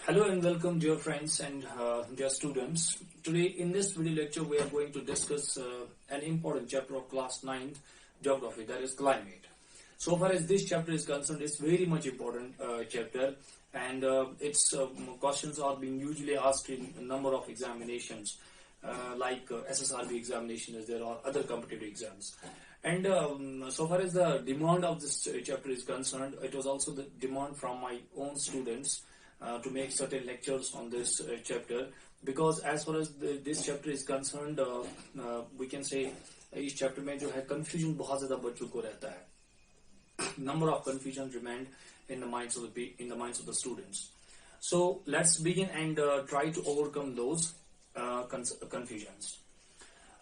Hello and welcome dear friends and dear students. Today in this video lecture we are going to discuss an important chapter of class 9th geography, that is climate. So far as this chapter is concerned, it's very much important chapter, and its questions are being usually asked in a number of examinations like SSRB examination as there are other competitive exams. And so far as the demand of this chapter is concerned, it was also the demand from my own students to make certain lectures on this chapter, because as far as this chapter is concerned, we can say इस chapter में जो है confusion बहुत ज़्यादा बच्चों को रहता है. Number of confusions remained in the minds of the students. So let's begin and try to overcome those confusions.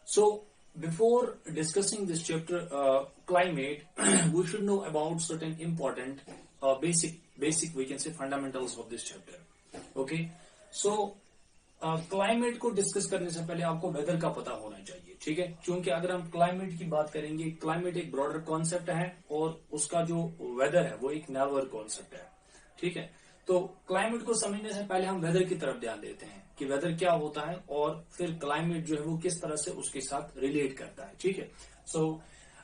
So before discussing this chapter, climate, we should know about certain important basic we can say fundamentals of this chapter. Okay, so climate को discuss करने से पहले आपको weather का पता होना चाहिए. ठीक है, क्योंकि अगर हम क्लाइमेट की बात करेंगे, क्लाइमेट एक ब्रॉडर कॉन्सेप्ट है और उसका जो वेदर है वो एक नैरोअर कॉन्सेप्ट है. ठीक है, तो क्लाइमेट को समझने से पहले हम वेदर की तरफ ध्यान देते हैं कि वेदर क्या होता है और फिर क्लाइमेट जो है वो किस तरह से उसके साथ रिलेट करता है. ठीक है, सो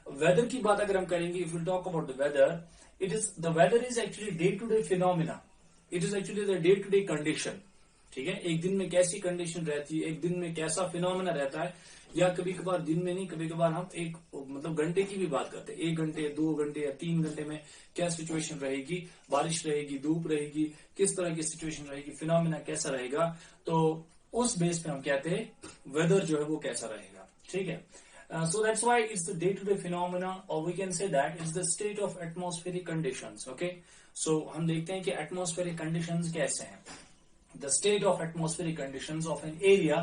वेदर की बात अगर हम करेंगे, if you talk about the weather, the weather is actually day to day phenomena. It is actually the day to day condition. ठीक है, एक दिन में कैसी कंडीशन रहती है, एक दिन में कैसा फिनोमेना रहता है, या कभी कभार दिन में नहीं, कभी कभार हम एक मतलब घंटे की भी बात करते हैं, 1 घंटे 2 घंटे या 3 घंटे में क्या सिचुएशन रहेगी, बारिश रहेगी, धूप रहेगी, किस तरह की सिचुएशन रहेगी, फिनोमेना कैसा रहेगा, तो उस बेस पे हम कहते हैं वेदर जो है वो कैसा रहेगा. ठीक है, so that's why it's the day-to-day phenomena, or we can say that it's the state of atmospheric conditions. Okay, so हम देखते हैं कि atmospheric conditions कैसे हैं. The state of atmospheric conditions of an area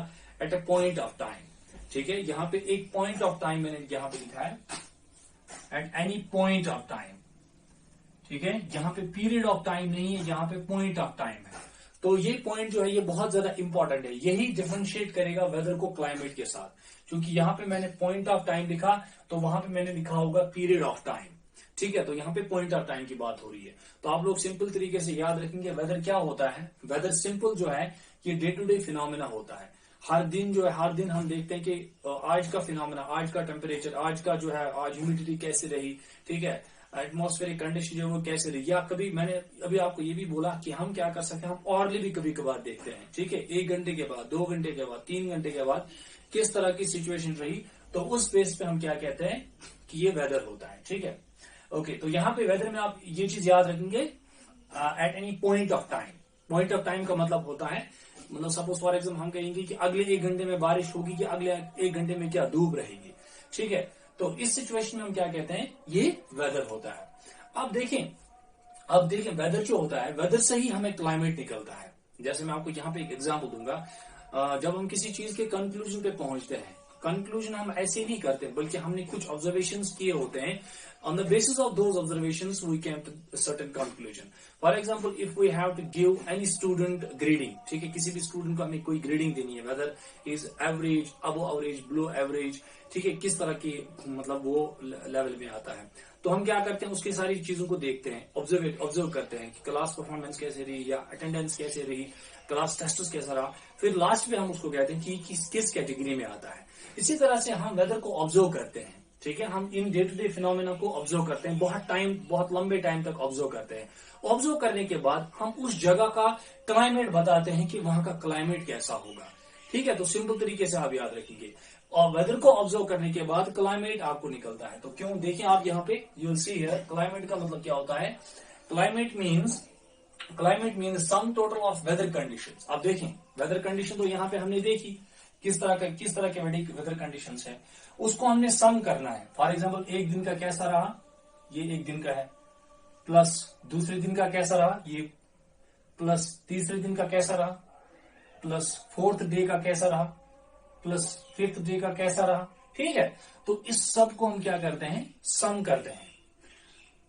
at a point of time. ठीक है, यहाँ पे एक point of time मैंने यहाँ पे लिखा है, at any point of time. ठीक है, यहाँ पे period of time नहीं है, यहाँ पे point of time है. तो ये पॉइंट जो है ये बहुत ज्यादा इंपॉर्टेंट है, यही डिफरेंशिएट करेगा वेदर को क्लाइमेट के साथ. क्योंकि यहाँ पे मैंने पॉइंट ऑफ टाइम लिखा तो वहां पे मैंने लिखा होगा पीरियड ऑफ टाइम. ठीक है, तो यहाँ पे पॉइंट ऑफ टाइम की बात हो रही है. तो आप लोग सिंपल तरीके से याद रखेंगे वेदर क्या होता है. वेदर सिंपल जो है ये डे टू डे फिनोमेना होता है. हर दिन जो है, हर दिन हम देखते हैं कि आज का फिनोमेना, आज का टेम्परेचर, आज का जो है, आज ह्यूमिडिटी कैसे रही. ठीक है, एटमॉस्फेरिक कंडीशन जो है वो कैसे रही. या कभी मैंने अभी आपको ये भी बोला कि हम क्या कर सकते हैं, हम औरली भी कभी कभार देखते हैं. ठीक है, 1 घंटे के बाद, 2 घंटे के बाद, 3 घंटे के बाद किस तरह की सिचुएशन रही, तो उस बेस पे हम क्या कहते हैं कि ये वेदर होता है. ठीक है, ओके, तो यहाँ पे वेदर में आप ये चीज याद रखेंगे, at any point of time. Point of time का मतलब होता है, मतलब सपोज फॉर एग्जाम्पल हम कहेंगे कि अगले 1 घंटे में बारिश होगी, कि अगले 1 घंटे में क्या धूप रहेगी. ठीक है, तो इस सिचुएशन में हम क्या कहते हैं, ये वेदर होता है. अब देखें वेदर जो होता है, वेदर से ही हमें क्लाइमेट निकलता है. जैसे मैं आपको यहाँ पे एक एग्जाम्पल दूंगा. जब हम किसी चीज के कंक्लूजन पे पहुंचते हैं, कंक्लूजन हम ऐसे नहीं करते बल्कि हमने कुछ ऑब्जर्वेशंस किए होते हैं. On the basis of those observations we came to certain conclusion. For example, if we have to give any student grading, ठीक है, किसी भी स्टूडेंट को हमें कोई ग्रेडिंग देनी है, whether is average, above average, below average, ठीक है, किस तरह की मतलब वो लेवल में आता है, तो हम क्या करते हैं, उसकी सारी चीजों को देखते हैं, ऑब्जर्व करते हैं कि क्लास परफॉर्मेंस कैसे रही, या अटेंडेंस कैसे रही, क्लास टेस्ट कैसा रहा, फिर लास्ट में हम उसको कहते हैं कि किस कैटेगरी में आता है. इसी तरह से हम वेदर को ऑब्जर्व करते हैं. ठीक है, हम इन डे टू डे फिनोमेना को ऑब्जर्व करते हैं, बहुत लंबे टाइम तक ऑब्जर्व करते हैं. ऑब्जर्व करने के बाद हम उस जगह का क्लाइमेट बताते हैं कि वहां का क्लाइमेट कैसा होगा. ठीक है, तो सिंपल तरीके से आप याद रखेंगे. और वेदर को ऑब्जर्व करने के बाद क्लाइमेट आपको निकलता है. तो क्यों, देखिए आप यहाँ पे you will see here, climate का मतलब क्या होता है. Climate means sum total of weather conditions. आप देखें वेदर कंडीशन तो यहाँ पे हमने देखी, किस तरह के वेदर कंडीशंस है, उसको हमने सम करना है. फॉर एग्जांपल, एक दिन का कैसा रहा, ये एक दिन का है, प्लस दूसरे दिन का कैसा रहा, ये प्लस तीसरे दिन का कैसा रहा, प्लस 4th डे का कैसा रहा, प्लस 5th डे का कैसा रहा. ठीक है, तो इस सब को हम क्या करते हैं, सम करते हैं.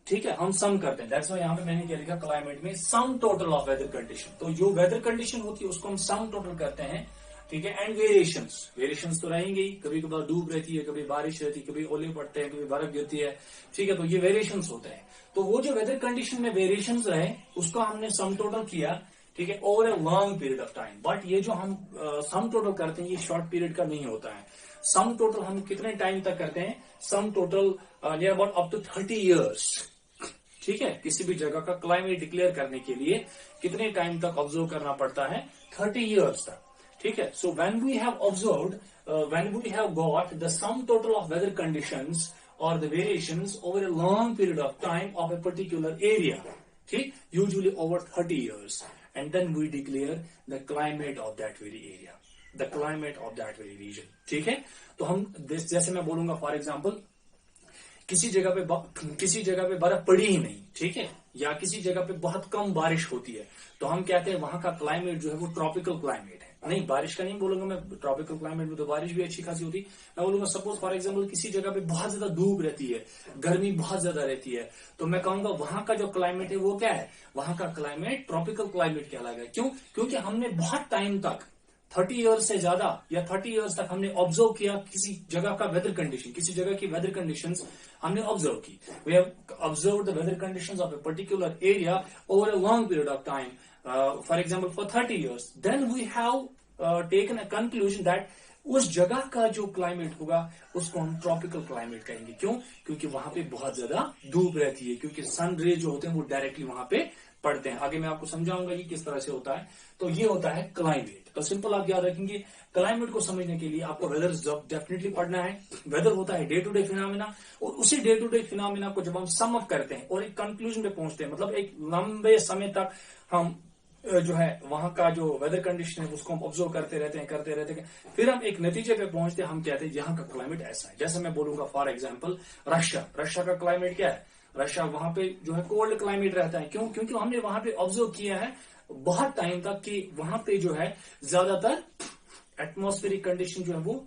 ठीक है, हम सम करते हैं. दैट्स व्हाई यहाँ पे मैंने क्या लिखा, क्लाइमेट में sum total of weather condition. तो जो वेदर कंडीशन होती है उसको हम सम टोटल करते हैं. ठीक है, एंड वेरिएशंस तो रहेंगे ही, कभी कभार धूप रहती है, कभी बारिश रहती है, कभी ओले पड़ते हैं, कभी बर्फ गिरती है. ठीक है, तो ये वेरिएशंस होते हैं. तो वो जो वेदर कंडीशन में वेरिएशंस रहे उसको हमने सम टोटल किया ठीक है, over a long period of time. But ये जो हम सम टोटल करते हैं ये शॉर्ट पीरियड का नहीं होता है। सम टोटल हम कितने टाइम तक करते हैं? Sum total near about up to 30 years. ठीक है, किसी भी जगह का क्लाइमेट डिक्लेयर करने के लिए कितने टाइम तक ऑब्जर्व करना पड़ता है? 30 ईयर्स तक। ठीक है, so when we have observed, when we have got the sum total of weather conditions or the variations over a long period of time of a particular area, okay, usually over 30 years, and then we declare the climate of that very area, the climate of that very region. ठीक है, तो हम जैसे मैं बोलूंगा for example किसी जगह पे बर्फ पड़ी ही नहीं, ठीक है, या किसी जगह पे बहुत कम बारिश होती है, तो हम कहते हैं वहां का क्लाइमेट जो है वो ट्रॉपिकल क्लाइमेट है। नहीं, बारिश का नहीं बोलूंगा मैं, ट्रॉपिकल क्लाइमेट में तो बारिश भी अच्छी खासी होती है। मैं बोलूंगा सपोज फॉर एग्जांपल किसी जगह पे बहुत ज्यादा धूप रहती है, गर्मी बहुत ज्यादा रहती है, तो मैं कहूंगा वहां का जो क्लाइमेट है वो क्या है? वहां का क्लाइमेट ट्रॉपिकल क्लाइमेट कहलाएगा। क्यों? क्योंकि हमने बहुत टाइम तक 30 ईयर्स से ज्यादा या 30 ईयर्स तक हमने ऑब्जर्व किया किसी जगह का वेदर कंडीशन, किसी जगह की वेदर कंडीशंस हमने ऑब्जर्व की। We have observe the weather conditions of a particular area over a long period of time, for example for 30 years, then we have taken a conclusion that उस जगह का जो climate होगा उसको हम tropical climate कहेंगे। क्यों? क्योंकि वहां पे बहुत ज्यादा धूप रहती है, क्योंकि सन रे जो होते हैं वो डायरेक्टली वहां पे पड़ते हैं। आगे मैं आपको समझाऊंगा कि किस तरह से होता है। तो ये होता है क्लाइमेट। तो सिंपल आप याद रखेंगे, क्लाइमेट को समझने के लिए आपको वेदर डेफिनेटली पढ़ना है। वेदर होता है डे टू डे फिनोमेना, और उसी डे टू डे फिनोमेना को जब हम सम अप करते हैं और एक कंक्लूजन पे पहुंचते हैं, मतलब एक लंबे समय तक हम जो है वहां का जो वेदर कंडीशन है उसको हम ऑब्जर्व करते रहते हैं, फिर हम एक नतीजे पे पहुंचते हैं। हम कहते हैं यहाँ का क्लाइमेट ऐसा है। जैसे मैं बोलूंगा फॉर एग्जांपल रशिया का क्लाइमेट क्या है? रशिया वहां पे जो है कोल्ड क्लाइमेट रहता है। क्यों? क्योंकि हमने वहां पे ऑब्जर्व किया है बहुत टाइम तक कि वहां पे जो है ज्यादातर एटमॉस्फेरिक कंडीशन जो है वो,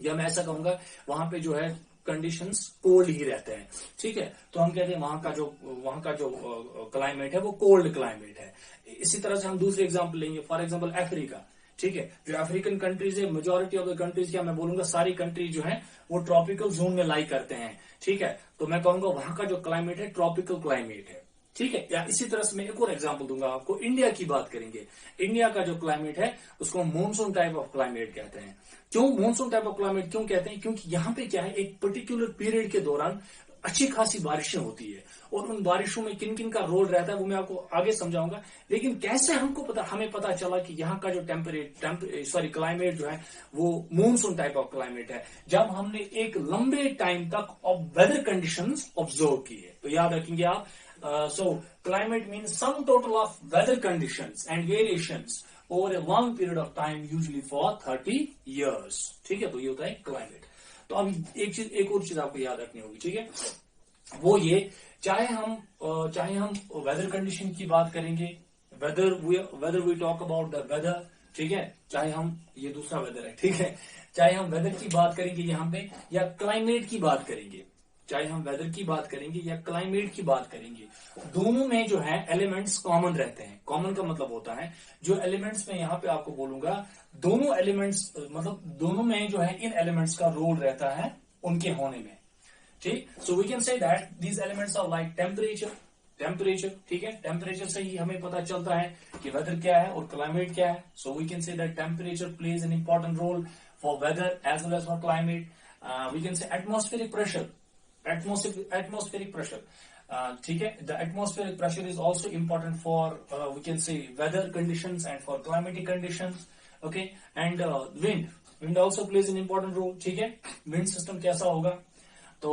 या मैं ऐसा कहूंगा वहां पे जो है कंडीशंस कोल्ड ही रहते हैं। ठीक है, तो हम कहते हैं वहां का जो क्लाइमेट है वो कोल्ड क्लाइमेट है। इसी तरह से हम दूसरे एग्जांपल लेंगे, फॉर एग्जांपल अफ्रीका। ठीक है, जो अफ्रीकन कंट्रीज है, मेजोरिटी ऑफ द कंट्रीज, क्या मैं बोलूंगा सारी कंट्रीज जो है वो ट्रॉपिकल जोन में लाई करते हैं। ठीक है, तो मैं कहूंगा वहां का जो क्लाइमेट है ट्रॉपिकल क्लाइमेट है। ठीक है, या इसी तरह से मैं एक और एग्जांपल दूंगा आपको। इंडिया की बात करेंगे, इंडिया का जो क्लाइमेट है उसको मॉनसून टाइप ऑफ क्लाइमेट कहते हैं। क्यों मॉनसून टाइप ऑफ क्लाइमेट क्यों कहते हैं? क्योंकि यहाँ पे क्या है, एक पर्टिकुलर पीरियड के दौरान अच्छी खासी बारिशें होती है, और उन बारिशों में किन किन का रोल रहता है वो मैं आपको आगे समझाऊंगा। लेकिन कैसे हमें पता चला कि यहाँ का जो क्लाइमेट जो है वो मॉनसून टाइप ऑफ क्लाइमेट है, जब हमने एक लंबे टाइम तक वेदर कंडीशंस ऑब्जर्व किए। तो याद रखेंगे आप, so climate means sum total of weather conditions and variations over a long period of time, usually for 30 years. ठीक है, तो ये होता है क्लाइमेट। तो अब एक और चीज आपको याद रखनी होगी। ठीक है, वो ये, चाहे हम वेदर कंडीशन की बात करेंगे, weather we talk about the weather. ठीक है, चाहे हम, ये दूसरा वेदर है, ठीक है, चाहे हम वेदर की बात करेंगे यहाँ पे या क्लाइमेट की बात करेंगे, चाहे हम वेदर की बात करेंगे या क्लाइमेट की बात करेंगे, दोनों में जो है एलिमेंट्स कॉमन रहते हैं। कॉमन का मतलब होता है जो एलिमेंट्स में यहाँ पे आपको बोलूंगा, दोनों एलिमेंट्स मतलब दोनों में जो है इन एलिमेंट्स का रोल रहता है उनके होने में। ठीक, so we can say that these elements are like temperature. ठीक है, टेम्परेचर से ही हमें पता चलता है कि वेदर क्या है और क्लाइमेट क्या है। So we can say that temperature plays an important role for weather as well as for climate. We can say atmospheric pressure, ठीक है, the atmospheric pressure is also important for we can say weather conditions and for climatic conditions. Okay, and wind also plays an important role. ठीक है, wind system कैसा होगा, तो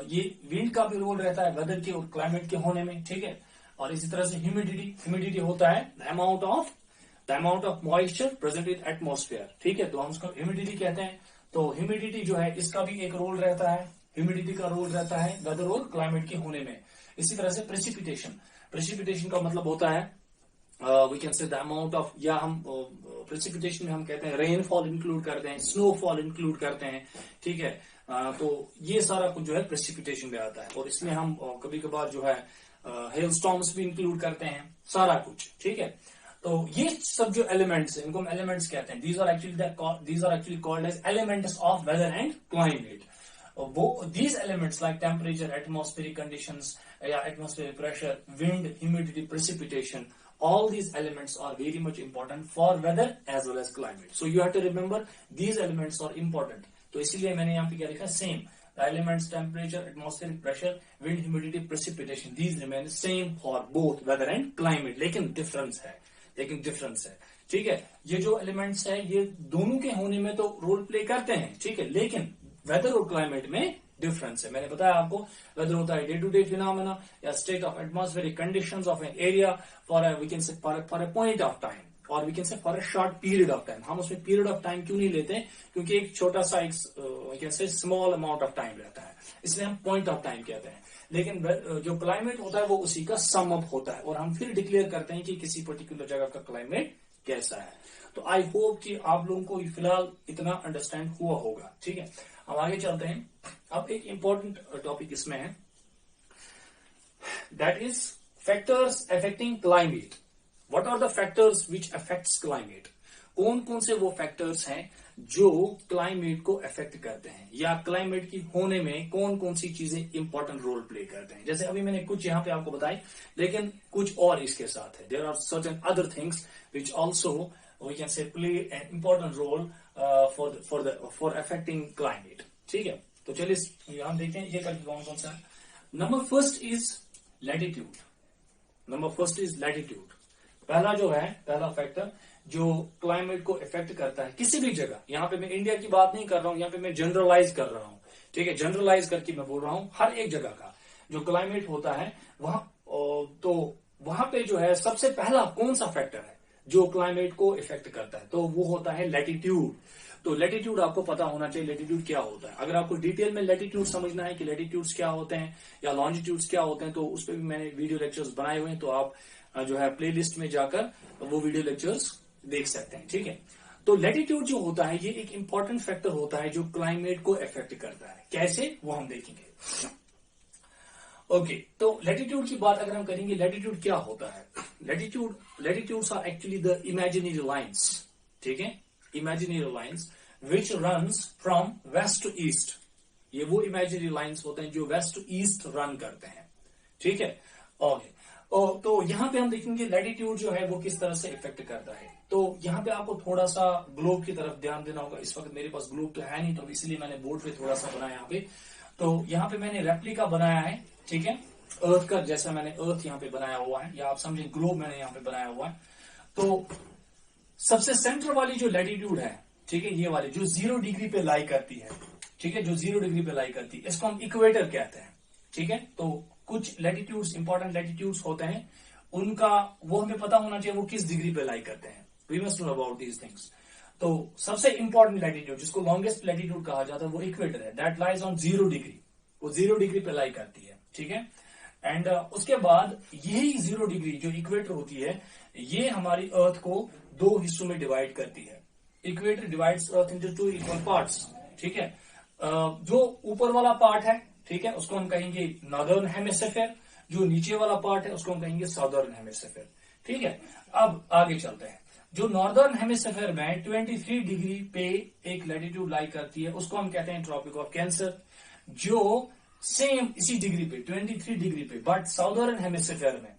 ये wind का भी रोल रहता है वेदर के और क्लाइमेट के होने में। ठीक है, और इसी तरह से ह्यूमिडिटी होता है the amount of moisture present in atmosphere। ठीक है, तो हम उसको ह्यूमिडिटी कहते हैं। तो ह्यूमिडिटी जो है इसका भी एक रोल रहता है, ह्यूमिडिटी का रोल रहता है वेदर और क्लाइमेट के होने में। इसी तरह से प्रेसिपिटेशन का मतलब होता है we can say the amount of, या हम प्रेसिपिटेशन में हम कहते हैं रेनफॉल इंक्लूड करते हैं, स्नोफॉल इंक्लूड करते हैं। ठीक है, तो ये सारा कुछ जो है प्रेसिपिटेशन में आता है, और इसमें हम कभी कभार जो है हेल स्टॉर्म्स भी इंक्लूड करते हैं, सारा कुछ। ठीक है, तो ये सब जो एलिमेंट्स हैं इनको हम एलिमेंट्स कहते हैं। These are actually called as elements of weather and climate. these elements like temperature, atmospheric conditions, atmospheric pressure, wind, humidity, precipitation, all these elements are very much important for weather as well as climate. So you have to remember these elements are important. तो इसीलिए मैंने यहाँ पे क्या लिखा, same. The elements temperature, atmospheric pressure, wind, humidity, precipitation, these remain same for both weather and climate. लेकिन difference है, ठीक है. ये जो elements है ये दोनों के होने में तो रोल प्ले करते हैं, ठीक है, लेकिन वेदर और क्लाइमेट में डिफरेंस है. मैंने बताया आपको वेदर होता है डे टू डे फिनोमेना या state of atmospheric conditions of an area for we can say for a point of time और we can say for a short period of time. हम उसमें पीरियड ऑफ टाइम क्यों नहीं लेते हैं, क्योंकि एक छोटा सा एक we can say small amount of time रहता है, इसलिए हम पॉइंट ऑफ टाइम कहते हैं. लेकिन जो क्लाइमेट होता है वो उसी का सम अप होता है और हम फिर डिक्लेयर करते हैं कि किसी पर्टिकुलर जगह का क्लाइमेट कैसा है. तो आई होप कि आप लोगों को फिलहाल इतना अंडरस्टैंड हुआ होगा, ठीक है. हम आगे चलते हैं. अब एक इंपॉर्टेंट टॉपिक इसमें है, that is factors affecting climate. What are the factors which affects climate. कौन कौन से वो फैक्टर्स हैं जो क्लाइमेट को अफेक्ट करते हैं या क्लाइमेट की होने में कौन कौन सी चीजें इंपॉर्टेंट रोल प्ले करते हैं. जैसे अभी मैंने कुछ यहां पे आपको बताई, लेकिन कुछ और इसके साथ है. There are certain other things which also we can say play an important role for affecting climate, ठीक है. तो चलिए यहां देखते हैं ये करके कौन कौन सा. Number first is latitude. पहला जो है, पहला फैक्टर जो क्लाइमेट को इफेक्ट करता है किसी भी जगह. यहां पे मैं इंडिया की बात नहीं कर रहा हूं, यहां पे मैं जनरलाइज कर रहा हूं, ठीक है. जनरलाइज करके मैं बोल रहा हूं हर एक जगह का जो क्लाइमेट होता है वहां, तो वहां पे जो है सबसे पहला कौन सा फैक्टर है जो क्लाइमेट को इफेक्ट करता है, तो वो होता है लैटिट्यूड. तो लैटिट्यूड आपको पता होना चाहिए लैटिट्यूड क्या होता है. अगर आपको डिटेल में लैटिट्यूड समझना है कि लैटिट्यूड्स क्या होते हैं या लॉन्जिट्यूड्स क्या होते हैं, तो उस पर भी मैंने वीडियो लेक्चर्स बनाए हुए हैं, तो आप जो है प्लेलिस्ट में जाकर वो वीडियो लेक्चर्स देख सकते हैं, ठीक है. तो लैटिट्यूड जो होता है ये एक इंपॉर्टेंट फैक्टर होता है जो क्लाइमेट को इफेक्ट करता है. कैसे, वो हम देखेंगे. ओके, तो लैटिट्यूड की बात अगर हम करेंगे, लैटिट्यूड क्या होता है. Latitudes are actually the imaginary lines, ठीक है, imaginary lines which runs from west to east. ये वो इमेजिनरी लाइन्स होते हैं जो वेस्ट टू ईस्ट रन करते हैं, ठीक है. ओके, तो यहां पे हम देखेंगे लैटिट्यूड जो है वो किस तरह से इफेक्ट करता है. तो यहां पे आपको थोड़ा सा ग्लोब की तरफ ध्यान देना होगा. इस वक्त मेरे पास ग्लोब तो है नहीं, तो इसलिए मैंने बोर्ड पे थोड़ा सा बनाया यहाँ पे. तो यहाँ पे मैंने रेप्लिका बनाया है, ठीक है, अर्थ का, जैसा मैंने अर्थ यहाँ पे बनाया हुआ है, या आप समझे ग्लोब मैंने यहाँ पे बनाया हुआ है. तो सबसे सेंटर वाली जो लैटिट्यूड है, ठीक है, ये वाली जो 0 डिग्री पे लाई करती है, ठीक है, जो 0 डिग्री पे लाई करती है, इसको हम इक्वेटर कहते हैं, ठीक है. तो कुछ लैटिट्यूड्स, इंपॉर्टेंट लैटिट्यूड्स होते हैं, उनका वो हमें पता होना चाहिए वो किस डिग्री पे लाई करते हैं. We must know about these things. तो सबसे इंपॉर्टेंट लैटिट्यूड जिसको लॉन्गेस्ट लैटिट्यूड कहा जाता है वो इक्वेटर है. That lies on 0 degree. वो 0 डिग्री पे लाई करती है, ठीक है. एंड उसके बाद यही 0 डिग्री जो इक्वेटर होती है ये हमारी अर्थ को 2 हिस्सों में डिवाइड करती है. इक्वेटर डिवाइड्स अर्थ इनटू 2 इक्वल पार्ट्स, ठीक है. जो ऊपर वाला पार्ट है, ठीक है, उसको हम कहेंगे नॉर्दर्न हेमिस्फीयर. जो नीचे वाला पार्ट है उसको हम कहेंगे साउदर्न हेमिस्फीयर, ठीक है. अब आगे चलते हैं. जो नॉर्दर्न हेमिस्फीयर में 23 डिग्री पे एक लैटिट्यूड लाई करती है उसको हम कहते हैं ट्रॉपिक ऑफ कैंसर. जो सेम इसी डिग्री पे 23 डिग्री पे बट साउदर्न हेमिस्फीयर में,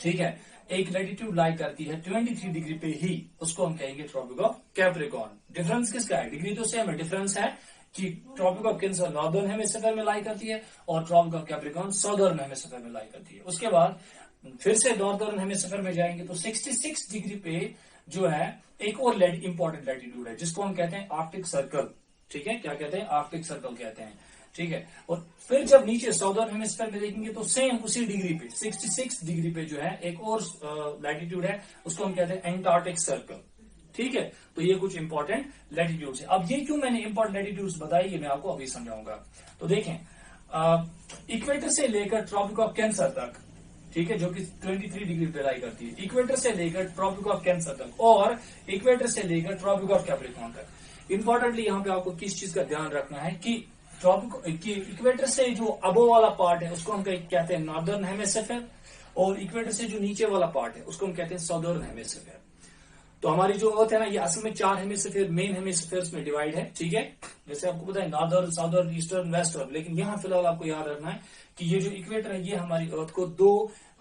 ठीक है, एक लैटिट्यूड लाई करती है 23 डिग्री पे ही, उसको हम कहेंगे ट्रॉपिक ऑफ कैप्रिकॉर्न. डिफरेंस किसका है, डिग्री तो सेम है, डिफरेंस है कि tropic of cancer northern hemisphere में लाई करती है और tropic of capricorn southern hemisphere में लाई करती है. उसके बाद फिर से नॉर्दर्न हेमिस्फीयर में जाएंगे तो 66 डिग्री पे जो है एक और इंपॉर्टेंट लैटिट्यूड है जिसको हम कहते हैं आर्कटिक सर्कल, ठीक है. क्या कहते हैं, आर्कटिक सर्कल कहते हैं, ठीक है. और फिर जब नीचे साउदर्न हेमिस्फीयर में देखेंगे तो सेम उसी डिग्री पे 66 डिग्री पे जो है एक और लैटिट्यूड है उसको हम कहते हैं एंटार्क्टिक सर्कल, ठीक है. तो ये कुछ इंपॉर्टेंट लैटिट्यूड्स है. अब ये क्यों मैंने इंपॉर्टेंट लैटिट्यूड्स बताई ये मैं आपको अभी समझाऊंगा. तो देखें, इक्वेटर से लेकर ट्रॉपिक ऑफ कैंसर तक, ठीक है, जो कि 23 डिग्री पे लाई करती है, इक्वेटर से लेकर ट्रॉपिक ऑफ कैंसर तक और इक्वेटर से लेकर ट्रॉपिक ऑफ कैप्रिकॉर्न तक. इंपॉर्टेंटली यहाँ पे आपको किस चीज का ध्यान रखना है कि इक्वेटर से जो अबो वाला पार्ट है उसको हम कहते हैं नॉर्दर्न हेमिस्फीयर और इक्वेटर से जो नीचे वाला पार्ट है उसको हम कहते हैं साउदर्न हेमिस्फीयर. तो हमारी जो अर्थ है ना, ये असल में 4 हेमिस्फीयर, मेन हेमिस्फीयर्स में डिवाइड है, ठीक है। जैसे आपको पता है नॉर्दर्न, साउदर्न, ईस्टर्न, वेस्टर्न, लेकिन यहाँ फिलहाल आपको याद रखना है कि ये जो इक्वेटर है ये हमारी अर्थ को 2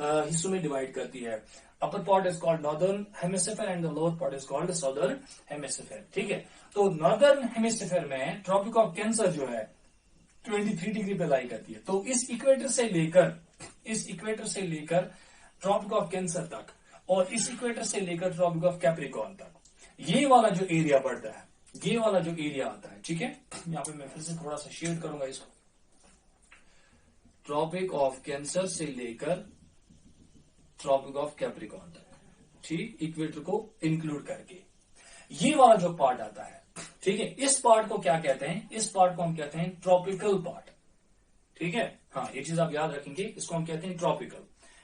हिस्सों में डिवाइड करती है। Upper part is called northern hemisphere and the lower part is called southern hemisphere, ठीक है। तो नॉर्दर्न हेमिस्फीयर में ट्रॉपिक ऑफ कैंसर जो है 23 डिग्री पे लाई करती है। तो इस इक्वेटर से लेकर ट्रॉपिक ऑफ कैंसर तक और इस इक्वेटर से लेकर ट्रॉपिक ऑफ कैप्रिकॉर्न तक, ये वाला जो एरिया बढ़ता है, ये वाला जो एरिया आता है, ठीक है। यहां पे मैं फिर से थोड़ा सा शेयर करूंगा इसको। ट्रॉपिक ऑफ कैंसर से लेकर ट्रॉपिक ऑफ कैप्रिकॉर्न तक, ठीक, इक्वेटर को इंक्लूड करके ये वाला जो पार्ट आता है, ठीक है, इस पार्ट को क्या कहते हैं? इस पार्ट को हम कहते हैं ट्रॉपिकल पार्ट, ठीक है। हाँ, ये चीज आप याद रखेंगे, इसको हम कहते हैं ट्रॉपिकल,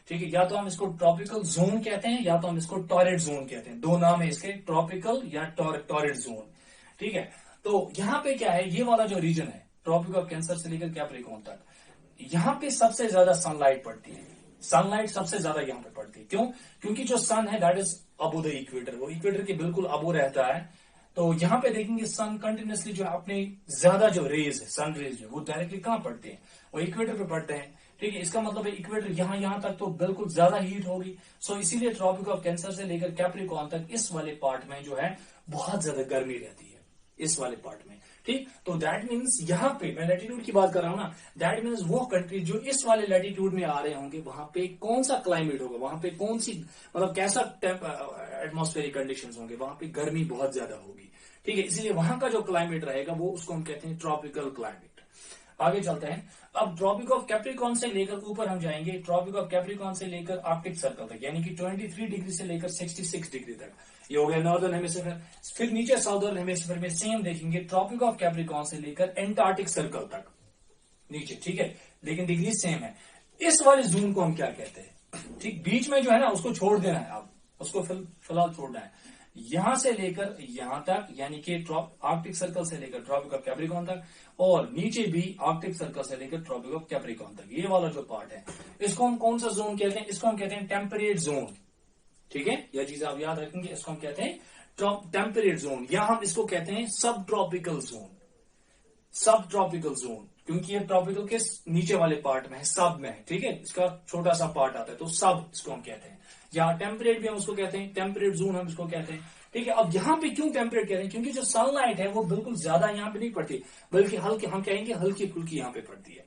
ठीक है। या तो हम इसको ट्रॉपिकल जोन कहते हैं या तो हम इसको टॉरेड जोन कहते हैं, दो नाम है इसके, ट्रॉपिकल या टॉरेड जोन, ठीक है। तो यहां पे क्या है, ये वाला जो रीजन है ट्रॉपिक ऑफ कैंसर से लेकर कैप्रिकॉर्न तक, यहां पे सबसे ज्यादा सनलाइट पड़ती है, सनलाइट सबसे ज्यादा यहां पे पड़ती है। क्यों? क्योंकि जो सन है that is above the equator, वो इक्वेटर के बिल्कुल अबो रहता है। तो यहां पे देखेंगे सन कंटिन्यूसली जो अपने ज्यादा जो रेज है, सन रेज जो वो डायरेक्टली कहां पड़ते हैं? वो इक्वेटर पे पड़ते हैं, ठीक है। इसका मतलब है इक्वेटर यहां तक तो बिल्कुल ज्यादा हीट होगी। सो इसीलिए ट्रॉपिक ऑफ कैंसर से लेकर कैप्रिकॉर्न तक इस वाले पार्ट में जो है बहुत ज्यादा गर्मी रहती है, इस वाले पार्ट में, ठीक। तो दैट मीन्स यहां पे मैं लैटिट्यूड की बात कर रहा हूं ना, दैट मीन्स वो कंट्री जो इस वाले लैटिट्यूड में आ रहे होंगे वहां पे कौन सा क्लाइमेट होगा, वहां पे कौन सी मतलब कैसा एटमॉस्फेरिक कंडीशंस होंगे, वहां पे गर्मी बहुत ज्यादा होगी, ठीक है। इसलिए वहां का जो क्लाइमेट रहेगा वो उसको हम कहते हैं ट्रॉपिकल क्लाइमेट। आगे चलते हैं। अब ट्रॉपिक ऑफ कैप्रिकॉर्न से लेकर ऊपर हम जाएंगे, ट्रॉपिक ऑफ कैप्रिकॉर्न से लेकर आर्कटिक सर्कल तक, यानी कि 23 डिग्री से लेकर 66 डिग्री तक, ये हो गया नॉर्दर्न हेमिस्फीयर। फिर नीचे साउदर्न हेमिस्फीयर में सेम देखेंगे, ट्रॉपिक ऑफ कैप्रिकॉर्न से लेकर एंटार्क्टिक सर्कल तक नीचे, ठीक है, लेकिन डिग्री सेम है। इस वाले जोन को हम क्या कहते हैं? ठीक, बीच में जो है ना उसको छोड़ देना है, आप उसको फिलहाल छोड़ना है। यहां से लेकर यहां तक, यानी कि आर्कटिक सर्कल से लेकर ट्रॉपिक ऑफ कैप्रिकॉर्न तक, और नीचे भी आर्कटिक सर्कल से लेकर ट्रॉपिक ऑफ कैप्रिकॉर्न तक, ये वाला जो पार्ट है इसको हम कौन सा जोन कहते हैं? इसको हम कहते हैं टेम्परेट जोन, ठीक है। यह चीज आप याद रखेंगे, इसको हम कहते हैं टेम्परेट जोन, या हम इसको कहते हैं सब ट्रॉपिकल जोन, सब ट्रॉपिकल जोन, क्योंकि ये ट्रॉपिकल के नीचे वाले पार्ट में है, सब में है, ठीक है। इसका छोटा सा पार्ट आता है, तो सब इसको हम कहते हैं, या टेम्परेट भी हम उसको कहते हैं, टेम्परेट जोन हम इसको कहते हैं, ठीक है। अब यहाँ पे क्यों टेम्परेट कहते हैं? क्योंकि जो सनलाइट है वो बिल्कुल ज्यादा यहाँ पे नहीं पड़ती, बल्कि हल्की, हम कहेंगे हल्की फुल्की यहाँ पे पड़ती है,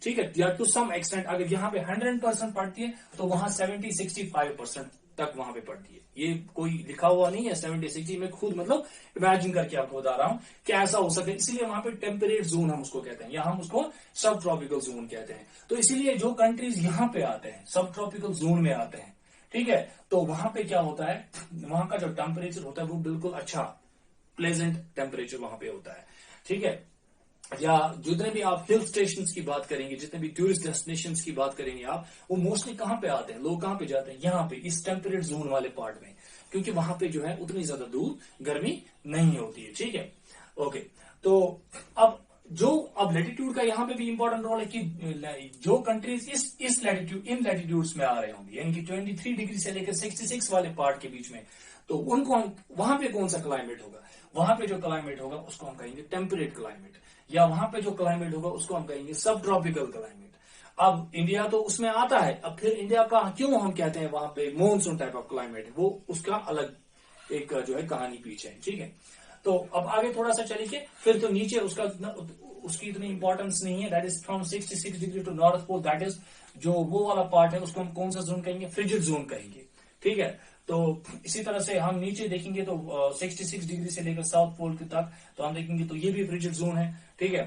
ठीक है। या टू सम एक्सटेंट अगर यहाँ पे 100% पड़ती है तो वहां 70-65% तक वहां पे पड़ती है। ये कोई लिखा हुआ नहीं है 70-60, मैं खुद मतलब इमेजिन करके आपको बता रहा हूं कि ऐसा हो सकता है, इसीलिए वहां पे टेम्परेट जोन हम उसको कहते हैं, या हम उसको सब ट्रॉपिकल जोन कहते हैं। तो इसीलिए जो कंट्रीज यहाँ पे आते हैं सब ट्रॉपिकल जोन में आते हैं, ठीक है, तो वहां पे क्या होता है, वहां का जो टेम्परेचर होता है वो बिल्कुल अच्छा प्लेजेंट टेम्परेचर वहां पे होता है, ठीक है। या जितने भी आप हिल स्टेशंस की बात करेंगे, जितने भी टूरिस्ट डेस्टिनेशंस की बात करेंगे आप, वो मोस्टली कहां पे आते हैं, लोग कहां पे जाते हैं? यहाँ पे, इस टेम्परेट जोन वाले पार्ट में, क्योंकि वहां पे जो है उतनी ज्यादा दूर गर्मी नहीं होती है, ठीक है। ओके, तो अब लैटिट्यूड का यहाँ पे भी इंपॉर्टेंट रोल है कि जो कंट्रीज इस लैटिट्यूड, इन लैटिट्यूड्स में आ रहे होंगे, यानी कि 23 डिग्री से लेकर 66 वाले पार्ट के बीच में, तो उनको वहां पे कौन सा क्लाइमेट होगा? वहां पे जो क्लाइमेट होगा उसको हम कहेंगे टेम्परेट क्लाइमेट, या वहां पे जो क्लाइमेट होगा उसको हम कहेंगे सब ट्रॉपिकल क्लाइमेट। अब इंडिया तो उसमें आता है, अब फिर इंडिया का क्यों हम कहते हैं वहां पे मॉनसून टाइप ऑफ क्लाइमेट है, वो उसका अलग एक जो है कहानी पीछे है, ठीक है। तो अब आगे थोड़ा सा चलिए, फिर तो नीचे उसकी इतनी इंपॉर्टेंस नहीं है, that is from 66 degree to north pole, that is जो वो वाला पार्ट है उसको हम कौन सा जोन कहेंगे? फ्रिजिड जोन कहेंगे, ठीक है। तो इसी तरह से हम नीचे देखेंगे तो 66 डिग्री से लेकर साउथ पोल तक, तो हम देखेंगे तो ये भी फ्रिजिड जोन है, ठीक है।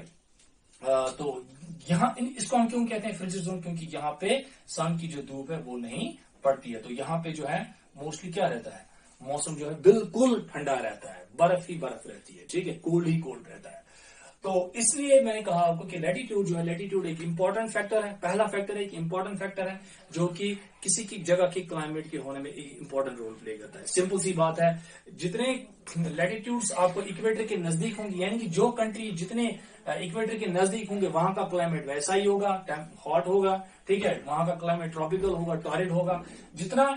तो यहाँ इसको हम क्यों कहते हैं फ्रिजिड जोन? क्योंकि यहाँ पे सन की जो धूप है वो नहीं पड़ती है, तो यहाँ पे जो है मोस्टली क्या रहता है, मौसम जो है बिल्कुल ठंडा रहता है, बर्फ ही बर्फ रहती है, ठीक है, कोल्ड ही कोल्ड रहता है। तो इसलिए मैंने कहा आपको कि लैटिट्यूड जो है, लैटिट्यूड एक इंपॉर्टेंट फैक्टर है, पहला फैक्टर है, एक इंपॉर्टेंट फैक्टर है जो कि किसी की जगह के क्लाइमेट के होने में एक इंपॉर्टेंट रोल प्ले करता है। सिंपल सी बात है, जितने लैटिट्यूड्स आपको इक्वेटर के नजदीक होंगे, यानी कि जो कंट्री जितने इक्वेटर के नजदीक होंगे वहां का क्लाइमेट वैसा ही होगा, हॉट होगा, ठीक है, वहां का क्लाइमेट ट्रॉपिकल होगा, टॉरिड होगा। जितना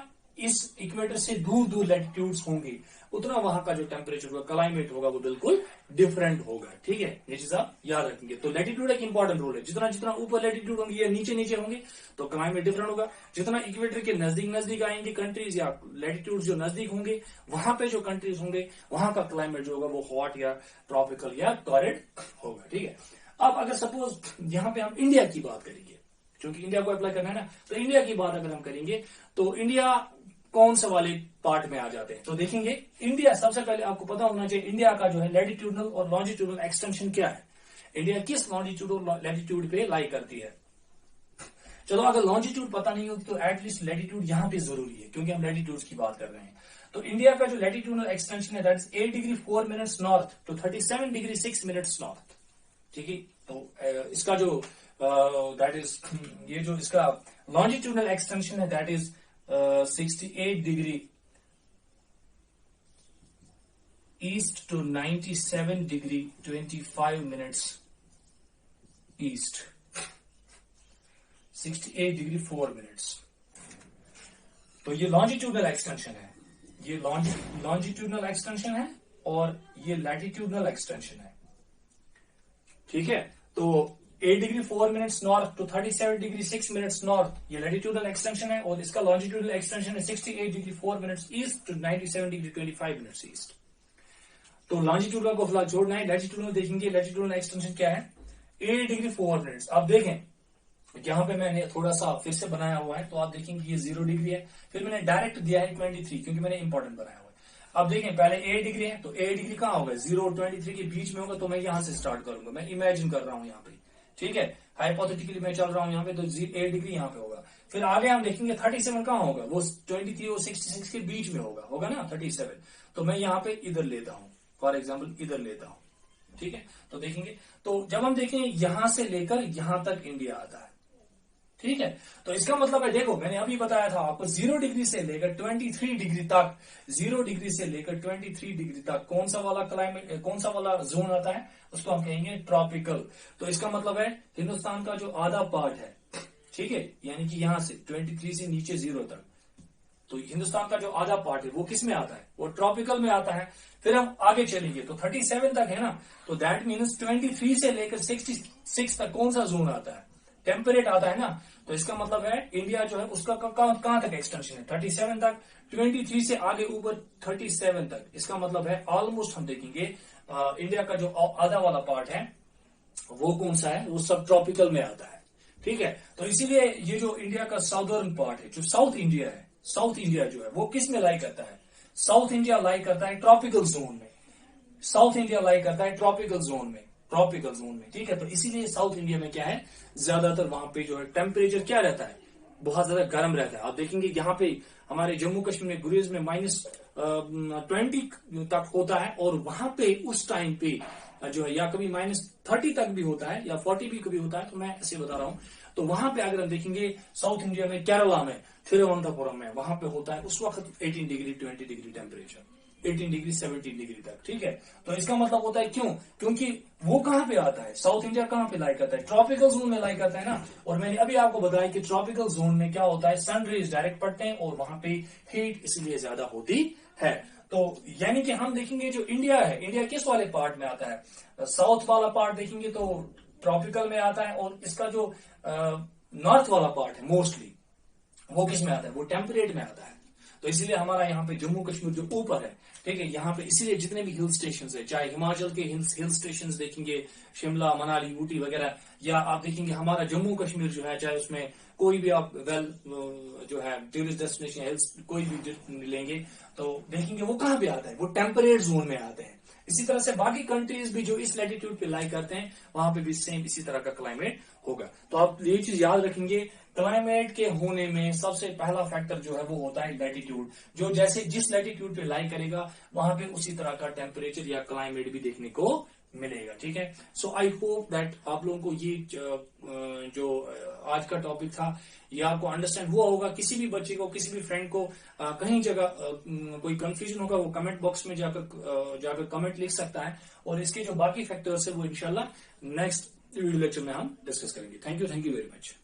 इस इक्वेटर से दूर दूर लैटिट्यूड्स होंगे उतना वहां का जो टेम्परेचर होगा, क्लाइमेट होगा, वो बिल्कुल डिफरेंट होगा। ठीक है, ये चीज आप याद रखेंगे। तो लैटिट्यूड एक इंपॉर्टेंट रोल है। जितना जितना ऊपर लैटिट्यूड होंगे या नीचे नीचे होंगे तो क्लाइमेट डिफरेंट होगा। जितना इक्वेटर के नजदीक नजदीक आएंगे कंट्रीज या लैटिट्यूड जो नजदीक होंगे, वहां पे जो कंट्रीज होंगे वहां का क्लाइमेट जो होगा वो हॉट या ट्रॉपिकल या टॉरिड होगा। ठीक है, अब अगर सपोज यहां पे हम इंडिया की बात करेंगे, क्योंकि इंडिया को अप्लाई करना है ना, तो इंडिया की बात अगर हम करेंगे तो इंडिया कौन से वाले पार्ट में आ जाते हैं। तो देखेंगे इंडिया, सबसे पहले आपको पता होना चाहिए इंडिया का जो है लैटिट्यूडनल और लॉन्जिट्यूडनल एक्सटेंशन क्या है। इंडिया किस लॉन्जिट्यूड और लैटिट्यूड पे लाई करती है। चलो अगर लॉन्जिट्यूड पता नहीं होती तो एटलीस्ट लैटिट्यूड यहां पे जरूरी है, क्योंकि हम लैटिट्यूड की बात कर रहे हैं। तो इंडिया का जो लैटिट्यूडनल एक्सटेंशन है that is 8 degree 4 minutes north to 37 degree 6 minutes north. ठीक है, तो इसका जो दैट इज ये जो इसका लॉन्जिट्यूडनल एक्सटेंशन है that is 68 degree east to 97 degree 25 minutes east, 68 degree 4 minutes. तो ये लॉन्जिट्यूडनल एक्सटेंशन है, ये लॉन्जिट्यूडनल एक्सटेंशन है और ये लैटिट्यूडनल एक्सटेंशन है। ठीक है, तो 8 degree 4 minutes north to 37 degree 6 minutes north ये लैटिट्यूडनल एक्सटेंशन है और इसका लॉन्जिट्यूडनल एक्सटेंशन है 68 degree 4 minutes east to 97 degree 25 minutes east. तो लॉन्जिट्यूडनल को फिलहाल छोड़ना है, लैटिट्यूडनल देखेंगे। लैटिट्यूडनल एक्सटेंशन क्या है, 8 डिग्री 4 मिनट्स। अब देखें यहां पे मैंने थोड़ा सा फिर से बनाया हुआ है, तो आप देखेंगे ये 0 डिग्री है, फिर मैंने डायरेक्ट दिया है 23 क्योंकि मैंने इंपॉर्टेंट बनाया हुआ है। अब देखें पहले 8 डिग्री है, तो 8 डिग्री कहां होगा, 0 और 23 के बीच में होगा, तो मैं यहां से स्टार्ट करूंगा। मैं इमेजिन कर रहा हूं यहाँ पे, ठीक है, हाइपोथेटिकली मैं चल रहा हूं यहाँ पे, तो 8 डिग्री यहाँ पे होगा। फिर आगे हम देखेंगे 37 कहां होगा, वो 23 और 66 के बीच में होगा ना 37। तो मैं यहाँ पे इधर लेता हूं, फॉर एग्जाम्पल इधर लेता हूं। ठीक है, तो देखेंगे, तो जब हम देखें यहां से लेकर यहां तक इंडिया आता है। ठीक है, तो इसका मतलब है, देखो मैंने अभी बताया था आपको 0 डिग्री से लेकर 23 डिग्री तक, 0 डिग्री से लेकर 23 डिग्री तक कौन सा वाला क्लाइमेट, कौन सा वाला जोन आता है, उसको हम कहेंगे ट्रॉपिकल। तो इसका मतलब है हिंदुस्तान का जो आधा पार्ट है, ठीक है, यानी कि यहां से 23 से नीचे 0 तक, तो हिंदुस्तान का जो आधा पार्ट है वो किस में आता है, वो ट्रॉपिकल में आता है। फिर हम आगे चलेंगे तो 37 तक है ना, तो दैट मीन्स 23 से लेकर 66 तक कौन सा जोन आता है, टेम्परेट आता है ना। तो इसका मतलब है इंडिया जो है उसका कहां तक एक्सटेंशन है, 37 तक, 23 से आगे ऊपर 37 तक। इसका मतलब है ऑलमोस्ट हम देखेंगे इंडिया का जो आधा वाला पार्ट है वो कौन सा है, वो सब ट्रॉपिकल में आता है। ठीक है, तो इसीलिए ये जो इंडिया का साउदर्न पार्ट है, जो साउथ इंडिया है, साउथ इंडिया जो है वो किस में लाई करता है, साउथ इंडिया लाई करता है ट्रॉपिकल जोन में, साउथ इंडिया लाई करता है ट्रॉपिकल जोन में, ट्रॉपिकल जोन में। ठीक है, तो इसीलिए साउथ इंडिया में क्या है, ज्यादातर वहां पे जो है टेम्परेचर क्या रहता है, बहुत ज्यादा गर्म रहता है। आप देखेंगे यहाँ पे हमारे जम्मू कश्मीर में गुरेज में -20 तक होता है, और वहां पे उस टाइम पे जो है या कभी -30 तक भी होता है या 40 भी कभी होता है। तो मैं ऐसे बता रहा हूं, तो वहां पे अगर हम देखेंगे साउथ इंडिया में केरला में थिरुवनंतपुरम में वहां पे होता है उस वक्त 18 degree 20 degree temperature, 18 degree 17 degree तक। ठीक है, तो इसका मतलब होता है क्यों, क्योंकि वो कहां पे आता है, साउथ इंडिया कहां पे लाई करता है, ट्रॉपिकल जोन में लाई करता है ना। और मैंने अभी आपको बताया कि ट्रॉपिकल जोन में क्या होता है, सन रेज डायरेक्ट पड़ते हैं और वहां पे हीट इसलिए ज्यादा होती है। तो यानी कि हम देखेंगे जो इंडिया है, इंडिया किस वाले पार्ट में आता है, साउथ वाला पार्ट देखेंगे तो ट्रॉपिकल में आता है, और इसका जो नॉर्थ वाला पार्ट है मोस्टली वो किस में आता है, वो टेम्परेट में आता है। तो इसीलिए हमारा यहाँ पे जम्मू कश्मीर जो ऊपर है, ठीक है, यहाँ पे इसीलिए जितने भी हिल स्टेशन है, चाहे हिमाचल के हिल स्टेशन देखेंगे, शिमला मनाली ऊटी वगैरह, या आप देखेंगे हमारा जम्मू कश्मीर जो है, चाहे उसमें कोई भी आप जो है टूरिस्ट डेस्टिनेशन हिल्स कोई भी लेंगे, तो देखेंगे वो कहाँ पे आता है, वो टेम्परेट जोन में आते हैं। इसी तरह से बाकी कंट्रीज भी जो इस लैटिट्यूड पे लाई करते हैं वहां पे भी सेम इसी तरह का क्लाइमेट होगा। तो आप ये चीज याद रखेंगे, क्लाइमेट के होने में सबसे पहला फैक्टर जो है वो होता है लैटिट्यूड। जो जैसे जिस लैटिट्यूड पे लाई करेगा वहां पे उसी तरह का टेम्परेचर या क्लाइमेट भी देखने को मिलेगा। ठीक है, सो आई होप दैट आप लोगों को ये जो आज का टॉपिक था ये आपको अंडरस्टैंड हुआ होगा। किसी भी बच्चे को, किसी भी फ्रेंड को कहीं जगह कोई कंफ्यूजन होगा वो कमेंट बॉक्स में जाकर कमेंट लिख सकता है, और इसके जो बाकी फैक्टर्स है वो इंशाल्लाह नेक्स्ट वीडियो लेक्चर में हम डिस्कस करेंगे। Thank you very much.